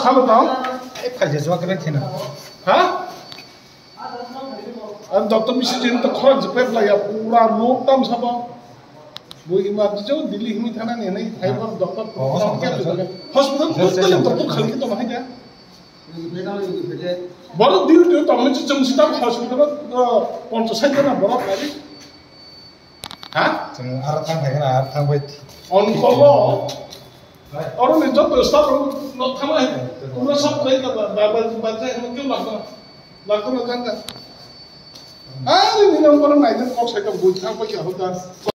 Sao tao? phải giờ cho cái bên thế nào Hả? Anh doctor misi jin ta khon jepet la ya pura loop tam sabo. Bui ma jo Delhi himi thana ne nai hai bar doctor hospital hospital doctor khalki to mahi ja. Baro dil to to mi chum sita hospital poncho sai na baro kali. Ha? chẳng ăn thang phải cái nào thang vậy On call orang ni job stop no thama hai. Pura sab kai ka ba sai no kyun लगता ना जानता। अरे नियम पर नहीं तो कौन सा कब बुझा कोई क्या होता